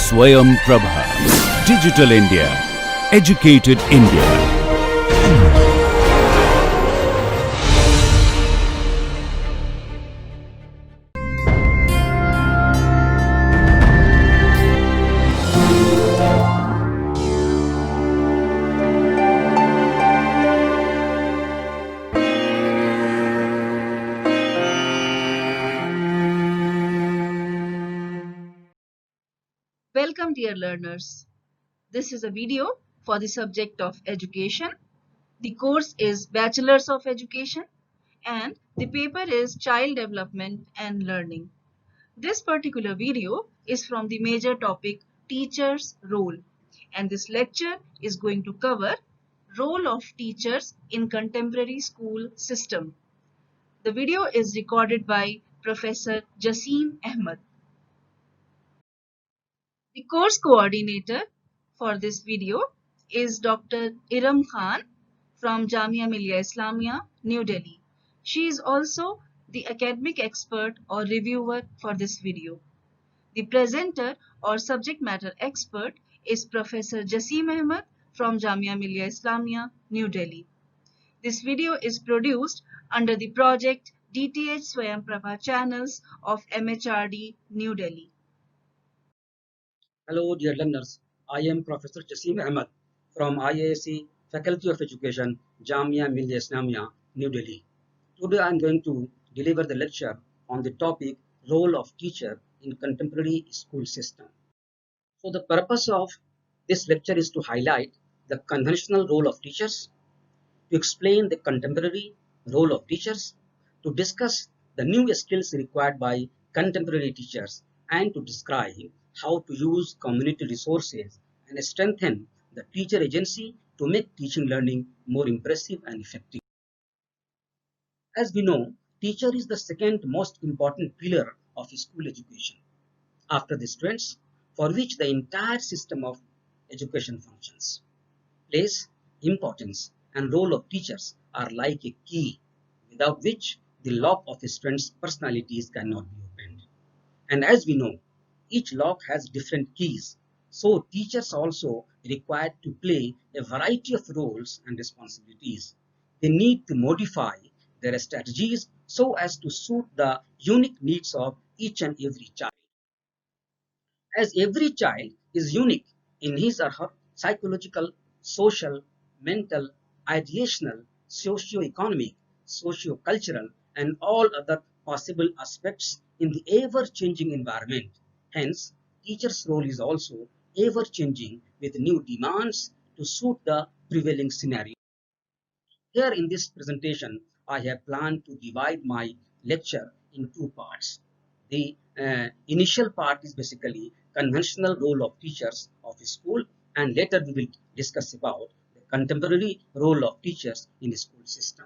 Swayam Prabha. Digital India. Educated India. Welcome, dear learners. This is a video for the subject of education. The course is Bachelors of Education and the paper is Child Development and Learning. This particular video is from the major topic Teacher's Role, and this lecture is going to cover Role of Teachers in Contemporary School System. The video is recorded by Professor Jasim Ahmed. The course coordinator for this video is Dr. Aerum Khan from Jamia Millia Islamia, New Delhi. She is also the academic expert or reviewer for this video. The presenter or subject matter expert is Professor Jasim Ahmed from Jamia Millia Islamia, New Delhi. This video is produced under the project DTH Swayam Prabha channels of MHRD, New Delhi. Hello, dear learners. I am Professor Jasim Ahmed from IASC Faculty of Education, Jamia Millia Islamia, New Delhi. Today I am going to deliver the lecture on the topic Role of Teacher in Contemporary School System. So the purpose of this lecture is to highlight the conventional role of teachers, to explain the contemporary role of teachers, to discuss the new skills required by contemporary teachers, and to describe how to use community resources and strengthen the teacher agency to make teaching learning more impressive and effective. As we know, teacher is the second most important pillar of school education after the students, for which the entire system of education functions. Place, importance, and role of teachers are like a key, without which the lock of a student's personalities cannot be opened. And as we know, each lock has different keys, so teachers also required to play a variety of roles and responsibilities. They need to modify their strategies so as to suit the unique needs of each and every child. As every child is unique in his or her psychological, social, mental, ideational, socio-economic, socio-cultural, and all other possible aspects in the ever-changing environment. Hence, teacher's role is also ever-changing with new demands to suit the prevailing scenario. Here in this presentation, I have planned to divide my lecture in two parts. The initial part is basically conventional role of teachers of a school, and later we will discuss about the contemporary role of teachers in the school system.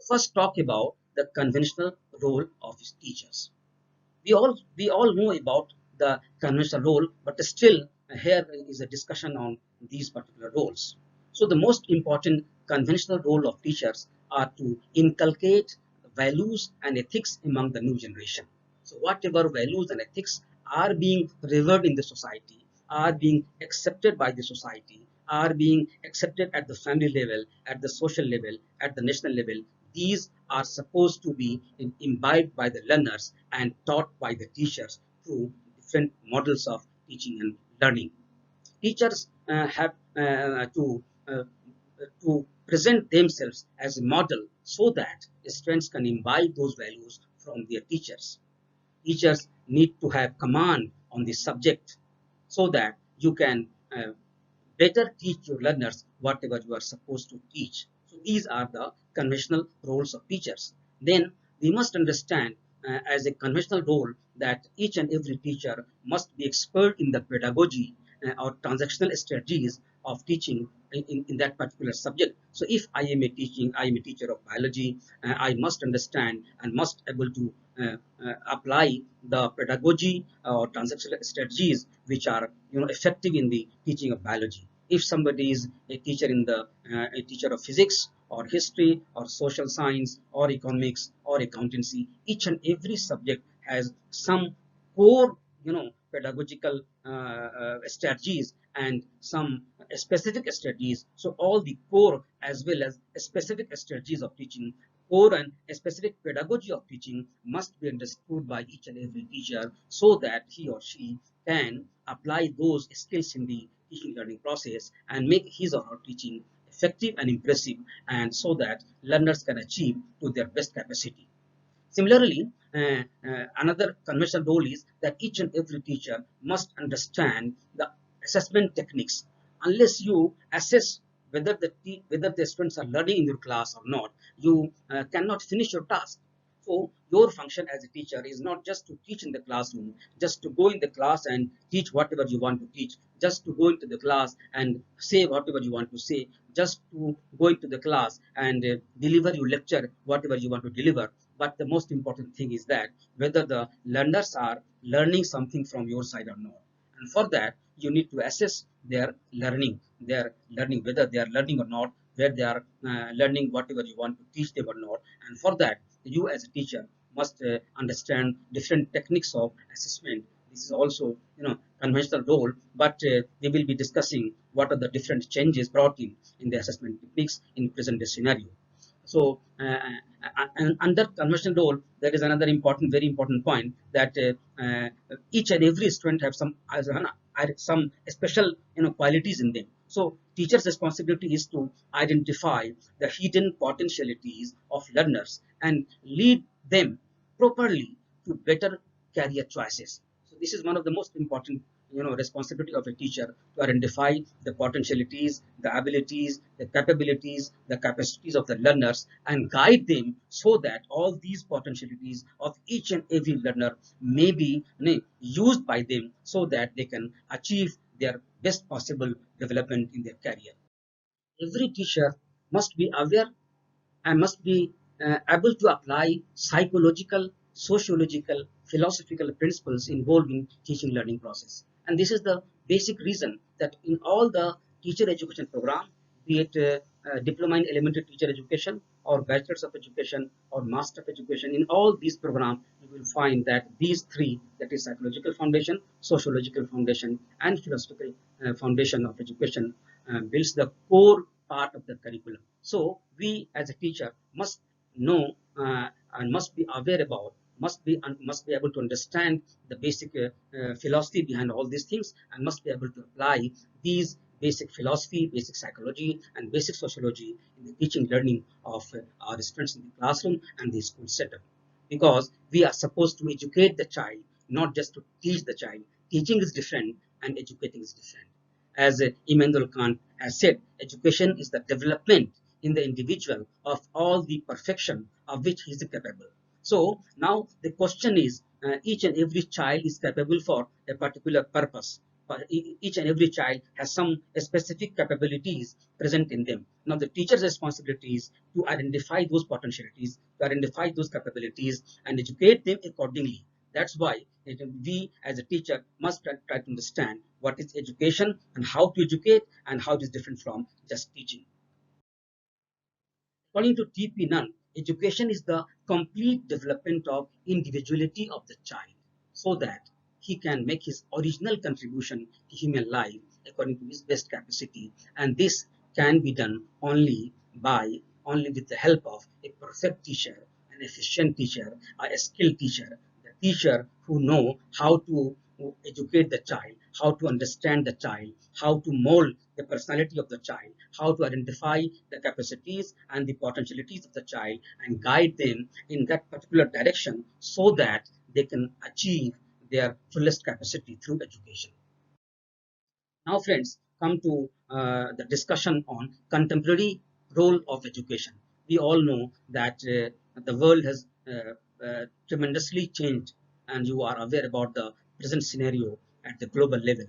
First, talk about the conventional role of teachers. We all know about the conventional role, but still here is a discussion on these particular roles. So the most important conventional role of teachers are to inculcate values and ethics among the new generation. So whatever values and ethics are being revered in the society, are being accepted by the society, are being accepted at the family level, at the social level, at the national level, these are supposed to be imbibed by the learners and taught by the teachers through different models of teaching and learning. Teachers have to present themselves as a model so that students can imbibe those values from their teachers. Teachers need to have command on the subject so that you can better teach your learners whatever you are supposed to teach. So these are the conventional roles of teachers. Then we must understand as a conventional role that each and every teacher must be expert in the pedagogy or transactional strategies of teaching in that particular subject. So if I am a teacher of biology, I must understand and must able to apply the pedagogy or transactional strategies which are effective in the teaching of biology. If somebody is a teacher in the a teacher of physics or history or social science or economics or accountancy, each and every subject has some core pedagogical strategies and some specific strategies. So all the core as well as specific strategies of teaching, core and specific pedagogy of teaching must be understood by each and every teacher so that he or she can apply those skills in the teaching learning process and make his or her teaching effective and impressive, and so that learners can achieve to their best capacity. Similarly, another conventional role is that each and every teacher must understand the assessment techniques. Unless you assess whether the students are learning in your class or not, you cannot finish your task. So your function as a teacher is not just to teach in the classroom, just to go in the class and teach whatever you want to teach, just to go into the class and say whatever you want to say, just to go into the class and deliver your lecture, whatever you want to deliver. But the most important thing is that whether the learners are learning something from your side or not. And for that, you need to assess their learning, whether they are learning or not, where they are learning whatever you want to teach them or not. And for that, you as a teacher must understand different techniques of assessment. This is also, conventional role, but we will be discussing what are the different changes brought in the assessment techniques in present day scenario. So, and under conventional role, there is another important, very important point that each and every student have some special qualities in them. So, teacher's responsibility is to identify the hidden potentialities of learners and lead them properly to better career choices. So, this is one of the most important responsibility of a teacher to identify the potentialities, the abilities, the capabilities, the capacities of the learners and guide them so that all these potentialities of each and every learner may be used by them so that they can achieve their best possible development in their career. Every teacher must be aware and must be able to apply psychological, sociological, philosophical principles involved in teaching learning process. And this is the basic reason that in all the teacher education program, be it diploma in elementary teacher education or bachelor's of education or master of education, in all these programs, you will find that these three, that is psychological foundation, sociological foundation, and philosophical foundation of education builds the core part of the curriculum. So we as a teacher must know and must be aware about, must be able to understand the basic philosophy behind all these things, and must be able to apply these basic philosophy, basic psychology, and basic sociology in the teaching learning of our students in the classroom and the school setup. Because we are supposed to educate the child, not just to teach the child. Teaching is different and educating is different. As Immanuel Kant has said, education is the development in the individual of all the perfection of which he is capable. So now the question is, each and every child is capable for a particular purpose. Each and every child has some specific capabilities present in them. Now the teacher's responsibility is to identify those potentialities, to identify those capabilities, and educate them accordingly. That's why we as a teacher must try to understand what is education and how to educate and how it is different from just teaching. According to T.P. Nunn, education is the complete development of individuality of the child so that he can make his original contribution to human life according to his best capacity. And this can be done only with the help of a perfect teacher, an efficient teacher, a skilled teacher, the teacher who know how to educate the child, how to understand the child, how to mold the personality of the child, how to identify the capacities and the potentialities of the child and guide them in that particular direction so that they can achieve their fullest capacity through education. Now, friends, come to the discussion on contemporary role of education. We all know that the world has tremendously changed, and you are aware about the present scenario at the global level.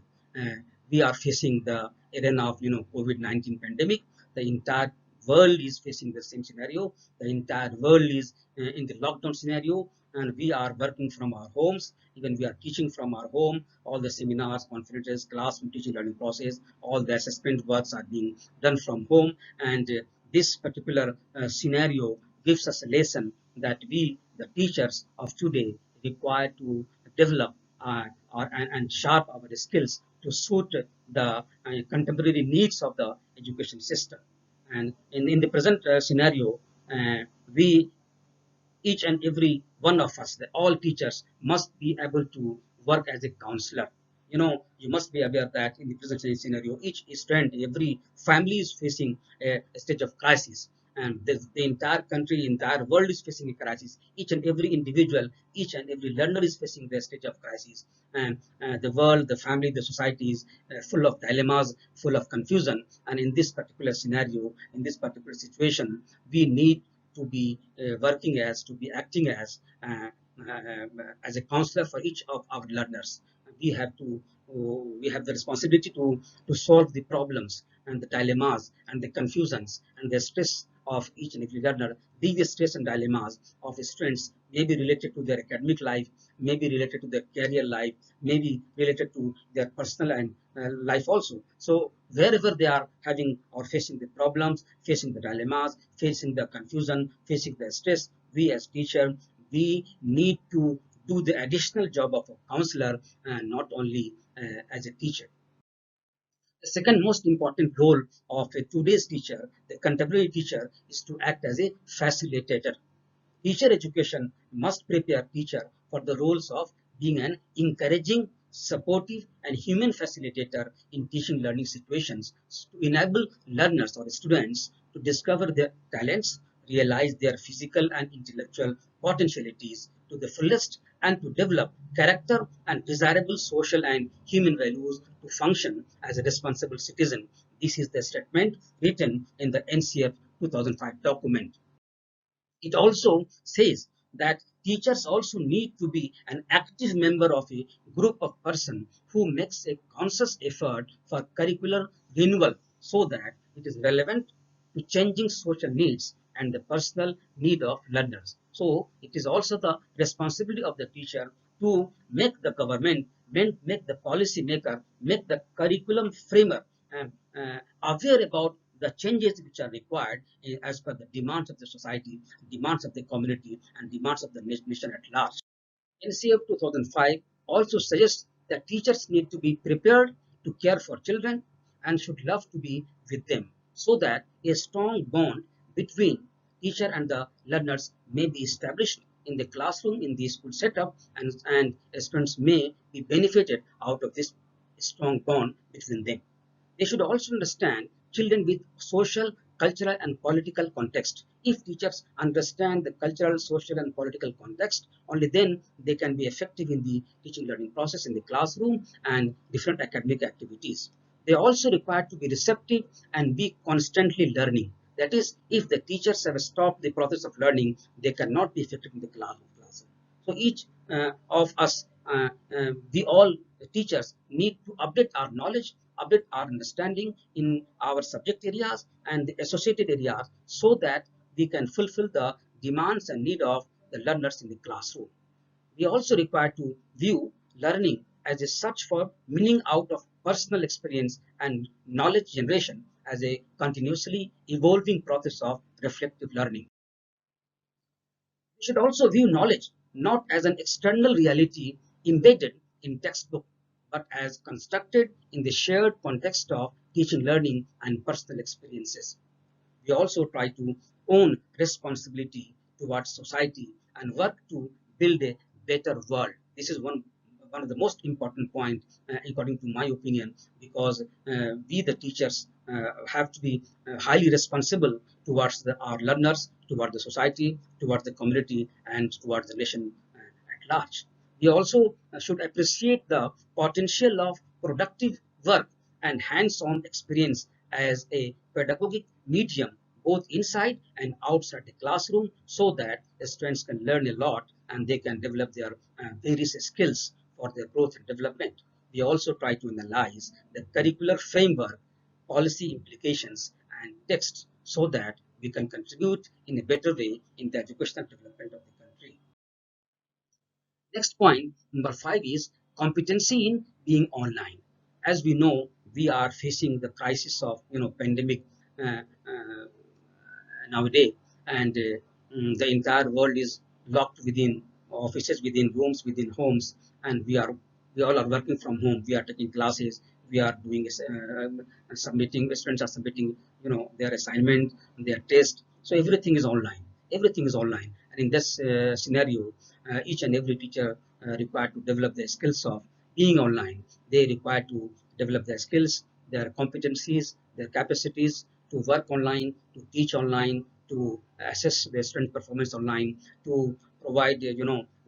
We are facing the arena of COVID-19 pandemic. The entire world is facing the same scenario. The entire world is in the lockdown scenario, and we are working from our homes. Even we are teaching from our home. All the seminars, conferences, classroom teaching learning process, all the assessment works are being done from home. And this particular scenario gives us a lesson that we, the teachers of today, require to develop and sharp our skills to suit the contemporary needs of the education system. And in the present scenario, we each and every one of us, all teachers, must be able to work as a counselor. You must be aware that in the present scenario, each student, every family is facing a stage of crisis, and the entire country, entire world is facing a crisis. Each and every individual, each and every learner is facing their stage of crisis, and the world, the family, the society is full of dilemmas, full of confusion. And in this particular scenario, in this particular situation, we need to be working as, to be acting as a counselor for each of our learners. We have to we have the responsibility to solve the problems and the dilemmas and the confusions and the stress of each and every learner. These stress and dilemmas of students may be related to their academic life, may be related to their career life, may be related to their personal and life also. So wherever they are having or facing the problems, facing the dilemmas, facing the confusion, facing the stress, we as teacher, we need to do the additional job of a counselor, and not only as a teacher. The second most important role of a today's teacher, the contemporary teacher, is to act as a facilitator. Teacher education must prepare teacher for the roles of being an encouraging, supportive, and human facilitator in teaching learning situations to enable learners or students to discover their talents, realize their physical and intellectual potentialities to the fullest, and to develop character and desirable social and human values to function as a responsible citizen. This is the statement written in the NCF 2005 document. It also says that teachers also need to be an active member of a group of persons who makes a conscious effort for curricular renewal so that it is relevant to changing social needs and the personal need of learners. So it is also the responsibility of the teacher to make the government, make the policy maker, make the curriculum framer aware about the changes which are required as per the demands of the society, demands of the community, and demands of the nation at large. NCF 2005 also suggests that teachers need to be prepared to care for children and should love to be with them so that a strong bond between teacher and the learners may be established in the classroom, in the school setup, and students may be benefited out of this strong bond between them. They should also understand children with social, cultural, and political context. If teachers understand the cultural, social, and political context, only then they can be effective in the teaching learning process in the classroom and different academic activities. They are also required to be receptive and be constantly learning. That is, if the teachers have stopped the process of learning, they cannot be effective in the classroom. So each of us, we all teachers need to update our knowledge, update our understanding in our subject areas and the associated areas so that we can fulfill the demands and need of the learners in the classroom. We also require to view learning as a search for meaning out of personal experience and knowledge generation as a continuously evolving process of reflective learning. We should also view knowledge not as an external reality embedded in textbook, but as constructed in the shared context of teaching, learning, and personal experiences. We also try to own responsibility towards society and work to build a better world. This is one of the most important points, according to my opinion, because we, the teachers, have to be highly responsible towards our learners, towards the society, towards the community, and towards the nation at large. We also should appreciate the potential of productive work and hands-on experience as a pedagogic medium both inside and outside the classroom so that the students can learn a lot and they can develop their various skills for their growth and development. We also try to analyze the curricular framework, policy implications, and texts so that we can contribute in a better way in the educational development of the country. Next point, number 5, is competency in being online. As we know, we are facing the crisis of pandemic uh, uh, nowadays, and the entire world is locked within offices, within rooms, within homes, and we are we all are working from home. We are taking classes. We are doing submitting. Students are submitting, their assignment, their test. So everything is online. Everything is online. And in this scenario, each and every teacher required to develop their skills of being online. They require to develop their skills, their competencies, their capacities to work online, to teach online, to assess their student performance online, to provide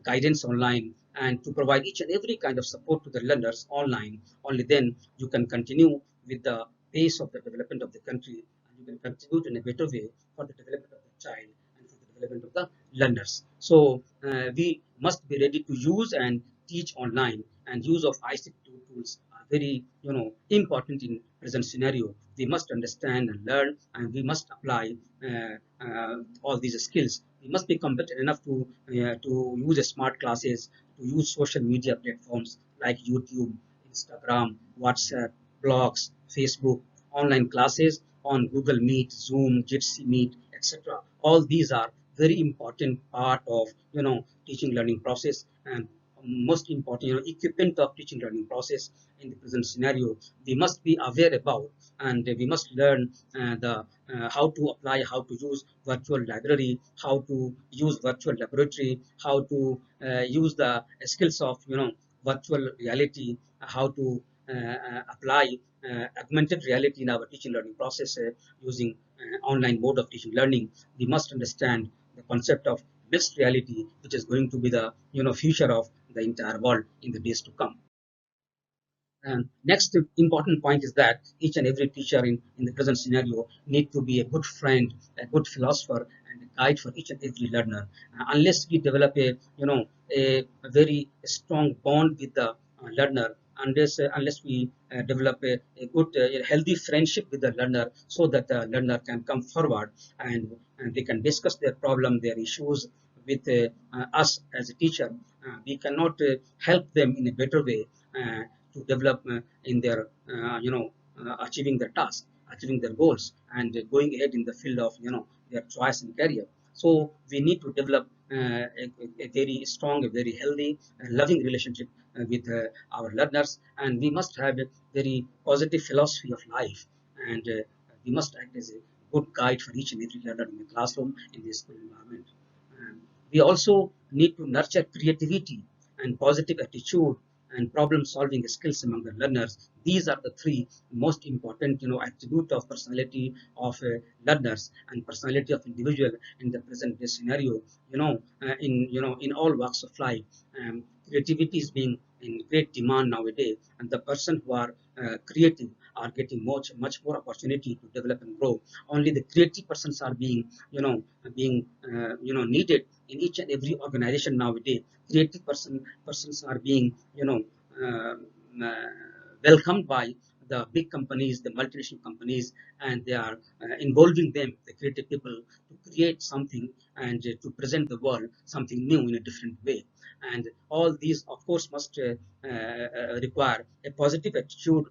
guidance online, and to provide each and every kind of support to the learners online. Only then you can continue with the pace of the development of the country, and you can contribute in a better way for the development of the child and for the development of the learners. So we must be ready to use and teach online, and use of ICT tools are very important in present scenario. We must understand and learn, and we must apply all these skills. We must be competent enough to use smart classes, to use social media platforms like YouTube, Instagram, WhatsApp, blogs, Facebook, online classes on Google Meet, Zoom, Jitsi Meet, etc. All these are very important part of teaching learning process, and most important equipment of teaching learning process in the present scenario. We must be aware about, and we must learn the how to apply, how to use virtual library, how to use virtual laboratory, how to use the skills of virtual reality, how to apply augmented reality in our teaching learning process using online mode of teaching learning. We must understand the concept of mixed reality, which is going to be the future of the entire world in the days to come. And next important point is that each and every teacher in the present scenario need to be a good friend, a good philosopher, and a guide for each and every learner. Unless we develop a very strong bond with the learner, unless we develop a good, a healthy friendship with the learner, so that the learner can come forward, and they can discuss their problem, their issues with us as a teacher. We cannot help them in a better way to develop in their achieving their task, achieving their goals, and going ahead in the field of their choice and career. So we need to develop a very strong, a very healthy, loving relationship with our learners, and we must have a very positive philosophy of life, and we must act as a good guide for each and every learner in the classroom, in the school environment. And we also need to nurture creativity and positive attitude and problem solving skills among the learners. These are the three most important attribute of personality of learners and personality of individual in the present day scenario. In all walks of life, creativity is being in great demand nowadays, and the person who are creative are getting much more opportunity to develop and grow. Only the creative persons are being needed in each and every organization nowadays. Creative persons are being uh, welcomed by the big companies, the multinational companies, and they are involving them, the creative people, to create something, and to present the world something new in a different way. And all these, of course, must require a positive attitude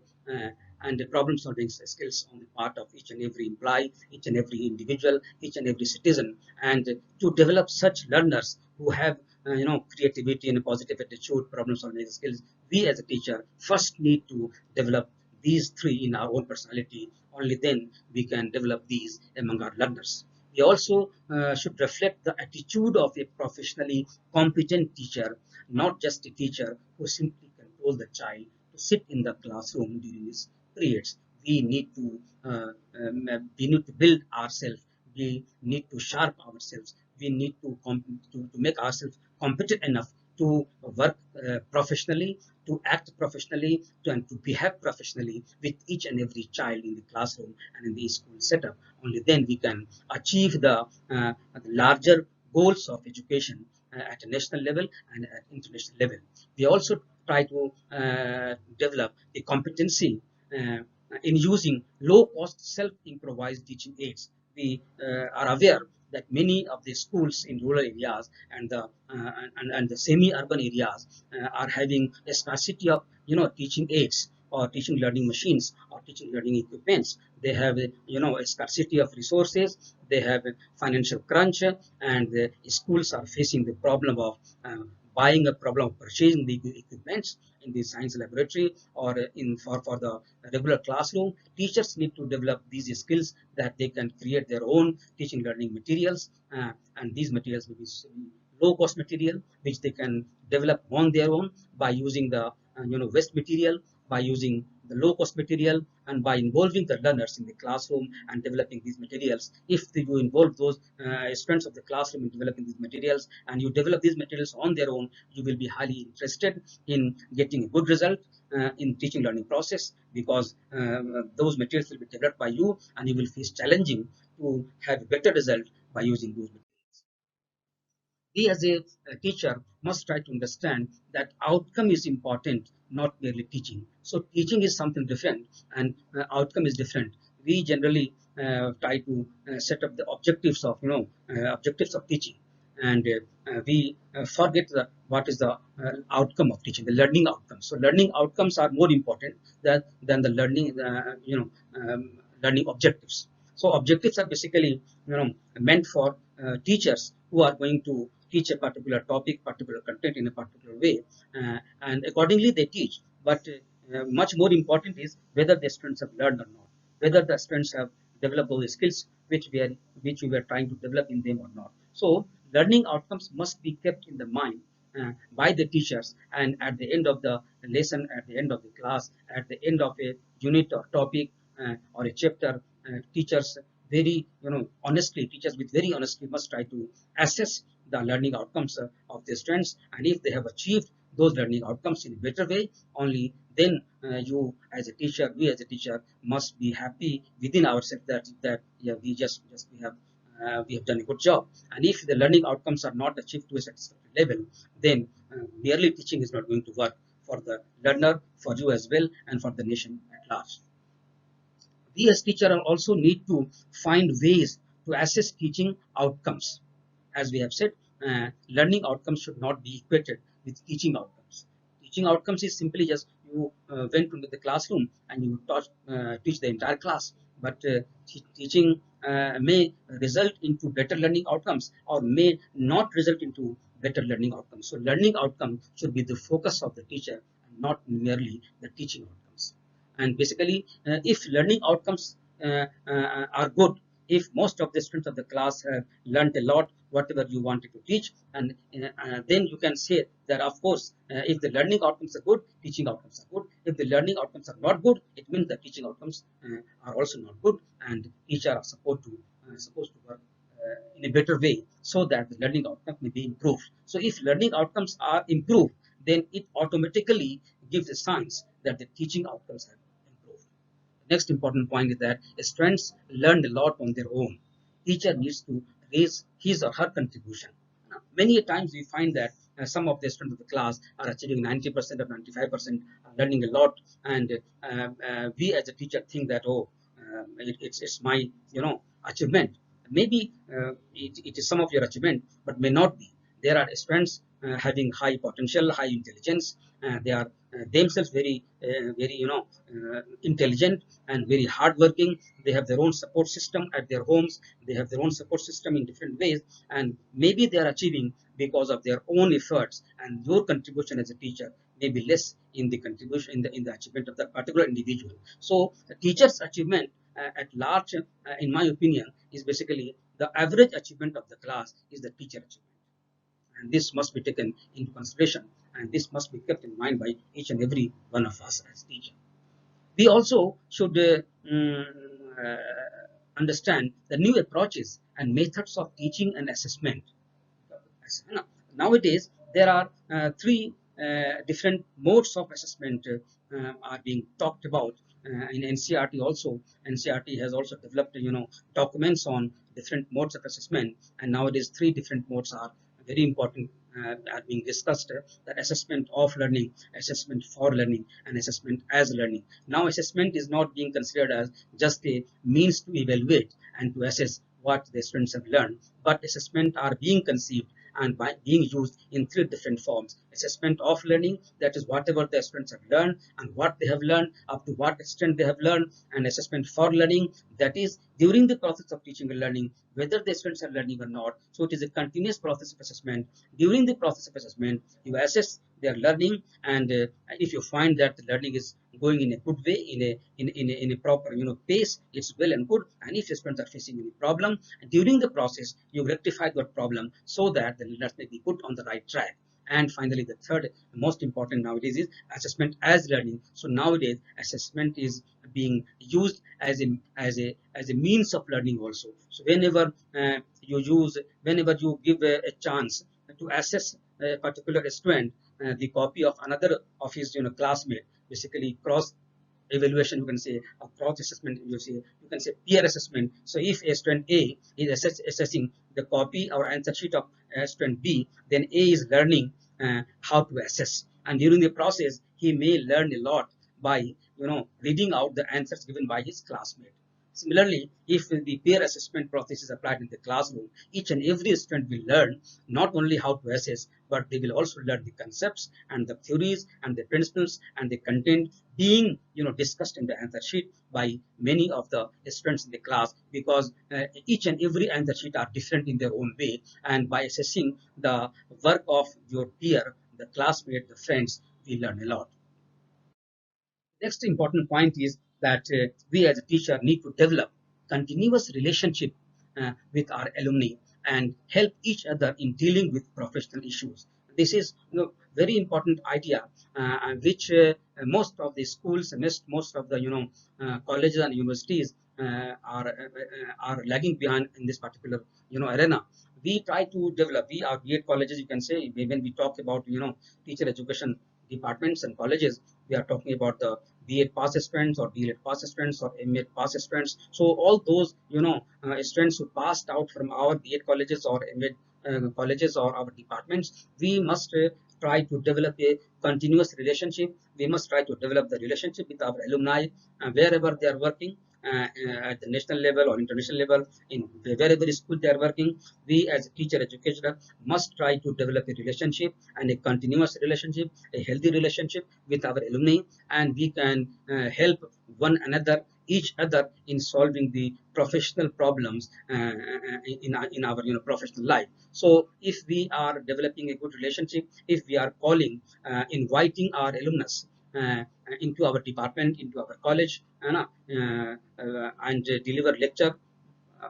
and problem solving skills on the part of each and every employee, each and every individual, each and every citizen, and to develop such learners who have creativity and a positive attitude, problem solving skills. We as a teacher first need to develop these three in our own personality. Only then we can develop these among our learners. We also should reflect the attitude of a professionally competent teacher, not just a teacher who simply controls the child to sit in the classroom during his periods. We need to build ourselves. We need to sharp ourselves. We need to make ourselves competent enough to work professionally, to act professionally, and to behave professionally with each and every child in the classroom and in the school setup. Only then we can achieve the larger goals of education at a national level and at international level. We also try to develop the competency in using low-cost self-improvised teaching aids. We are aware that many of the schools in rural areas and the semi-urban areas are having a scarcity of teaching aids or teaching learning machines or teaching learning equipments. They have a scarcity of resources. They have a financial crunch, and the schools are facing the problem of buying, a problem of purchasing the equipments in the science laboratory or for the regular classroom. Teachers need to develop these skills that they can create their own teaching learning materials, and these materials will be low cost material which they can develop on their own by using the waste material, by using the low cost material, and by involving the learners in the classroom and developing these materials. If you involve those students of the classroom in developing these materials and you develop these materials on their own, you will be highly interested in getting a good result in teaching learning process, because those materials will be developed by you and you will face challenging to have a better result by using those materials. We as a teacher must try to understand that outcome is important, not merely teaching. So teaching is something different and outcome is different. We generally try to set up the objectives of objectives of teaching, and we forget what is the outcome of teaching, the learning outcomes. So learning outcomes are more important than the learning learning objectives. So objectives are basically meant for teachers who are going to teach a particular topic, particular content in a particular way, and accordingly they teach. But much more important is whether the students have learned or not, whether the students have developed those skills which we were trying to develop in them or not. So learning outcomes must be kept in the mind by the teachers, and at the end of the lesson, at the end of the class, at the end of a unit or topic or a chapter, teachers very honestly, teachers with very honesty must try to assess the learning outcomes of their students, and if they have achieved those learning outcomes in a better way, only then you as a teacher, we as a teacher must be happy within ourselves that yeah, we have done a good job. And if the learning outcomes are not achieved to a satisfactory level, then merely teaching is not going to work for the learner, for you as well, and for the nation at large. We as teachers also need to find ways to assess teaching outcomes. As we have said, learning outcomes should not be equated with teaching outcomes. Teaching outcomes is simply just you went into the classroom and you teach the entire class, but teaching may result into better learning outcomes or may not result into better learning outcomes. So learning outcome should be the focus of the teacher and not merely the teaching outcomes. And basically, if learning outcomes are good, if most of the students of the class have learned a lot, whatever you wanted to teach, and then you can say that, of course, if the learning outcomes are good, teaching outcomes are good. If the learning outcomes are not good, it means that teaching outcomes are also not good, and teachers are supposed to work in a better way so that the learning outcome may be improved. So if learning outcomes are improved, then it automatically gives a signs that the teaching outcomes have improved. The next important point is that students learned a lot on their own. Teacher needs to raise his or her contribution. Now, many times we find that some of the students of the class are achieving 90% or 95%, learning a lot, and we as a teacher think that, oh, it's my achievement. Maybe it is some of your achievement, but may not be. There are students having high potential, high intelligence. They are themselves very intelligent and very hardworking. They have their own support system at their homes. They have their own support system in different ways, and maybe they are achieving because of their own efforts. And your contribution as a teacher may be less in the contribution in the achievement of that particular individual. So, the teacher's achievement at large, in my opinion, is basically the average achievement of the class is the teacher achievement, and this must be taken into consideration, and this must be kept in mind by each and every one of us as teacher. We also should uh, understand the new approaches and methods of teaching and assessment. Nowadays, there are three different modes of assessment are being talked about in NCRT. Also, NCRT has also developed documents on different modes of assessment, and nowadays three different modes are very important, are being discussed: that assessment of learning, assessment for learning, and assessment as learning. Now, assessment is not being considered as just a means to evaluate and to assess what the students have learned, but assessment are being conceived and by being used in three different forms: assessment of learning, that is whatever the students have learned and what they have learned, up to what extent they have learned, and assessment for learning, that is during the process of teaching and learning, whether the students are learning or not. So it is a continuous process of assessment. During the process of assessment, you assess their learning, and if you find that the learning is going in a good way, in a proper pace, it's well and good. And if the students are facing any problem during the process, you rectify that problem so that the learners may be put on the right track. And finally, the third most important nowadays is assessment as learning. So nowadays, assessment is being used as a means of learning also. So whenever you give a chance to assess a particular student, the copy of another of his classmate, basically cross evaluation, you can say, a cross assessment, you can say peer assessment. So if a student A is assessing the copy or answer sheet of student B, then A is learning how to assess, and during the process he may learn a lot by reading out the answers given by his classmate. Similarly, if the peer assessment process is applied in the classroom, each and every student will learn not only how to assess, but they will also learn the concepts and the theories and the principles and the content being discussed in the answer sheet by many of the students in the class, because each and every answer sheet are different in their own way. And by assessing the work of your peer, the classmate, the friends, we learn a lot. Next important point is that we as a teacher need to develop continuous relationship with our alumni and help each other in dealing with professional issues. This is very important idea, which most of the schools, most of the colleges and universities are lagging behind in this particular arena. We try to develop. We are B.Ed colleges, you can say, when we talk about teacher education departments and colleges, we are talking about the B.Ed pass students or D.Ed pass students or M.Ed pass students. So all those students who passed out from our B.Ed colleges or M.Ed colleges or our departments, we must try to develop a continuous relationship. We must try to develop the relationship with our alumni wherever they are working, at the national level or international level, in wherever school they are working. We as a teacher educator must try to develop a relationship, and a continuous relationship, a healthy relationship with our alumni, and we can help one another, each other, in solving the professional problems in our professional life. So if we are developing a good relationship, if we are calling, inviting our alumnus into our department, into our college, and deliver lecture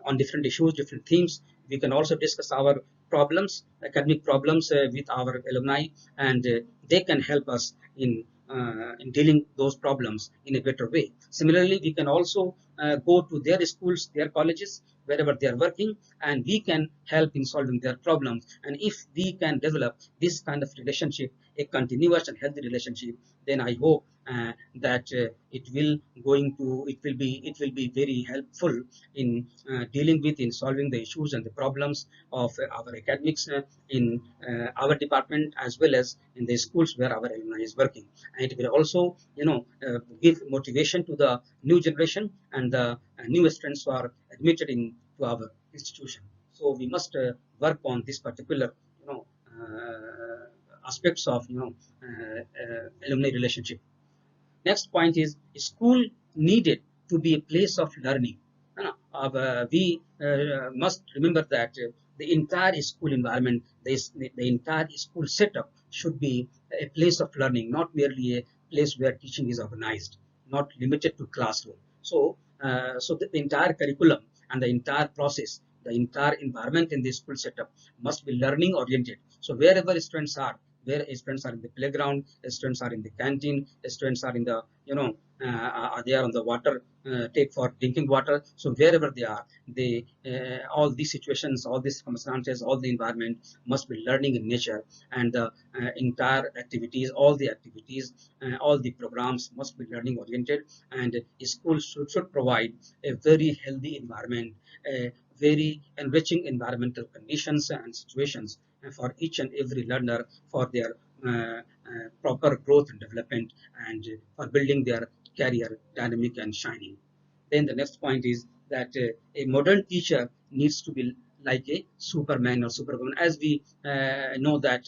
on different issues, different themes. We can also discuss our problems, academic problems, with our alumni, and they can help us in dealing those problems in a better way. Similarly, we can also go to their schools, their colleges, wherever they are working, and we can help in solving their problems. And if we can develop this kind of relationship, a continuous and healthy relationship, then I hope that it will be very helpful in dealing with, in solving the issues and the problems of our academics in our department, as well as in the schools where our alumni is working. And it will also give motivation to the new generation and the new students who are admitted into our institution. So we must work on this particular aspects of alumni relationship. Next point is school needed to be a place of learning. We must remember that the entire school environment, the entire school setup should be a place of learning, not merely a place where teaching is organized, not limited to classroom. So the entire curriculum and the entire process, the entire environment in the school setup must be learning oriented. So wherever students are, where students are in the playground, students are in the canteen, students are in the are there on the water take for drinking water. So wherever they are, they all these situations, all these circumstances, all the environment must be learning in nature, and the entire activities, all the activities, all the programs must be learning oriented. And schools should provide a very healthy environment, a very enriching environmental conditions and situations for each and every learner, for their proper growth and development, and for building their career dynamic and shining. Then the next point is that a modern teacher needs to be like a superman or superwoman. As we know that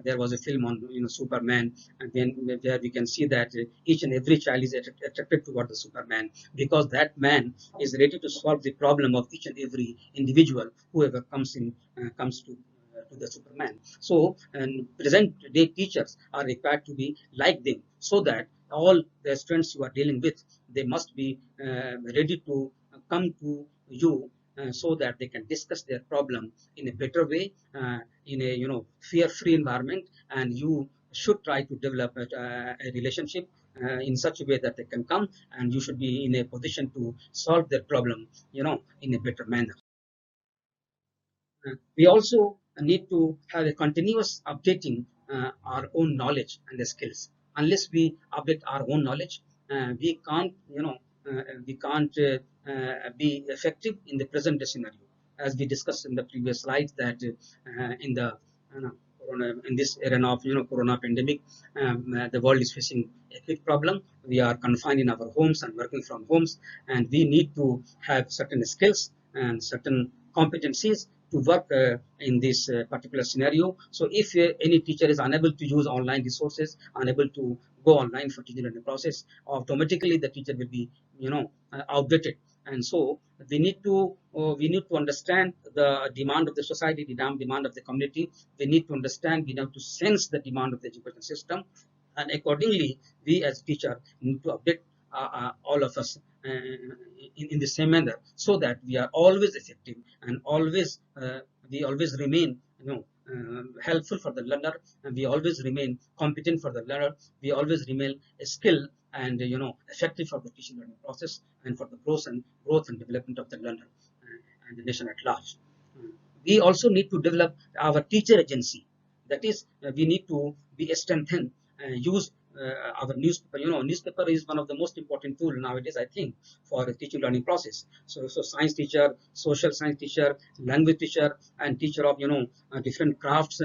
there was a film on Superman, and then where we can see that each and every child is attracted toward the Superman, because that man is ready to solve the problem of each and every individual whoever comes to the Superman. So, and present day teachers are required to be like them, so that all the students you are dealing with, they must be ready to come to you, so that they can discuss their problem in a better way, in a fear-free environment, and you should try to develop a relationship in such a way that they can come, and you should be in a position to solve their problem, in a better manner. We also need to have a continuous updating our own knowledge and the skills. Unless we update our own knowledge, we can't be effective in the present day scenario. As we discussed in the previous slides, that in the in this era of corona pandemic, the world is facing a big problem. We are confined in our homes and working from homes, and we need to have certain skills and certain competencies to work in this particular scenario. So if any teacher is unable to use online resources, unable to go online for teaching learning process, automatically the teacher will be outdated. And so we need to understand the demand of the society, the demand of the community. We need to understand, we have to sense the demand of the education system, and accordingly we as teacher need to update all of us in the same manner, so that we are always effective, and we always remain helpful for the learner, and we always remain competent for the learner. We always remain skilled and effective for the teaching learning process, and for the growth and development of the learner and the nation at large. We also need to develop our teacher agency. That is, we need to be strengthened, use our newspaper. Newspaper is one of the most important tool nowadays, I think, for a teaching learning process. So science teacher, social science teacher, language teacher, and teacher of different crafts,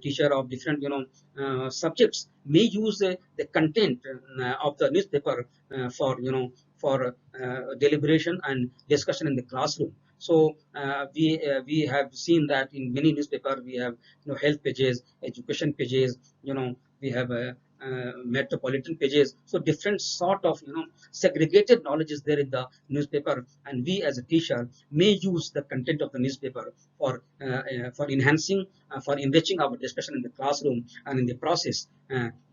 teacher of different subjects may use the content of the newspaper for deliberation and discussion in the classroom. So we have seen that in many newspaper we have health pages, education pages, we have metropolitan pages. So different sort of segregated knowledge is there in the newspaper, and we as a teacher may use the content of the newspaper for enhancing, for enriching our discussion in the classroom, and in the process.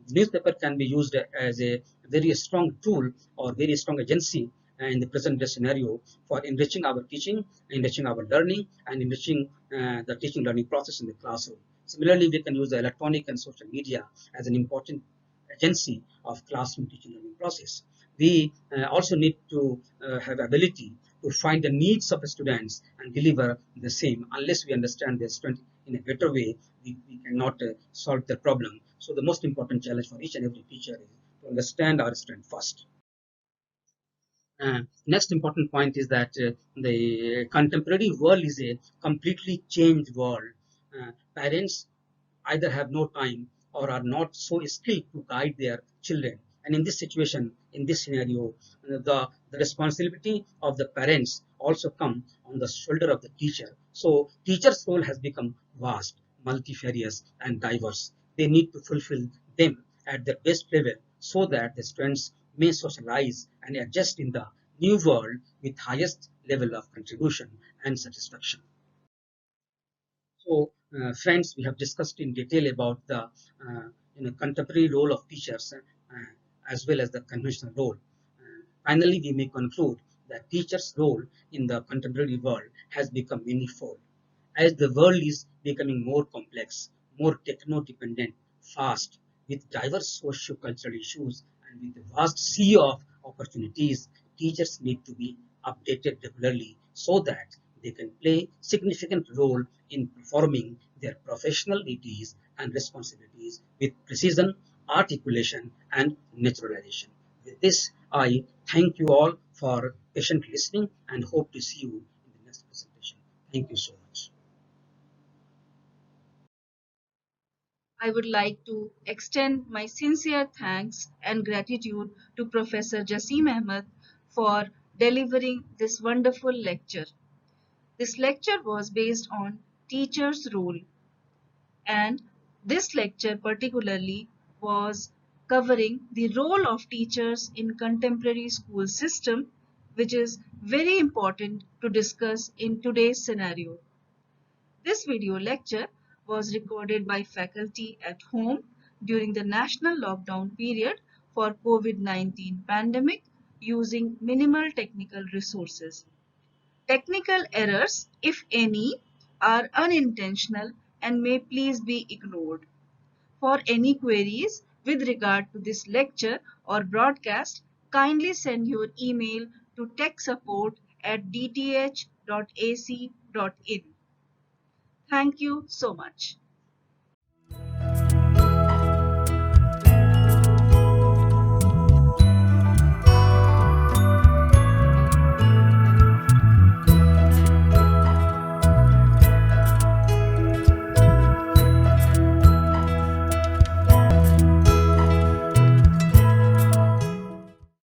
Newspaper can be used as a very strong tool or very strong agency in the present day scenario for enriching our teaching, enriching our learning, and enriching the teaching learning process in the classroom. Similarly, we can use the electronic and social media as an important agency of classroom teaching learning process. We also need to have ability to find the needs of the students and deliver the same. Unless we understand their strength in a better way, we cannot solve the problem. So the most important challenge for each and every teacher is to understand our strength first. Next important point is that the contemporary world is a completely changed world. Parents either have no time or are not so skilled to guide their children. And in this situation, in this scenario, the responsibility of the parents also come on the shoulder of the teacher. So teacher's role has become vast, multifarious, and diverse. They need to fulfill them at their best level, so that the students may socialize and adjust in the new world with highest level of contribution and satisfaction. So, friends, we have discussed in detail about the contemporary role of teachers, as well as the conventional role. Finally, we may conclude that teachers' role in the contemporary world has become manifold. As the world is becoming more complex, more techno-dependent, fast, with diverse socio-cultural issues, and with a vast sea of opportunities, teachers need to be updated regularly, so that they can play significant role in performing their professional duties and responsibilities with precision, articulation, and naturalization. With this, I thank you all for patiently listening, and hope to see you in the next presentation. Thank you so much. I would like to extend my sincere thanks and gratitude to Professor Jasim Ahmed for delivering this wonderful lecture. This lecture was based on teacher's role, and This lecture particularly was covering the role of teachers in contemporary school system, which is very important to discuss in today's scenario. This video lecture was recorded by faculty at home during the national lockdown period for COVID-19 pandemic using minimal technical resources. Technical errors, if any, are unintentional and may please be ignored. For any queries with regard to this lecture or broadcast, kindly send your email to techsupport@dth.ac.in. Thank you so much.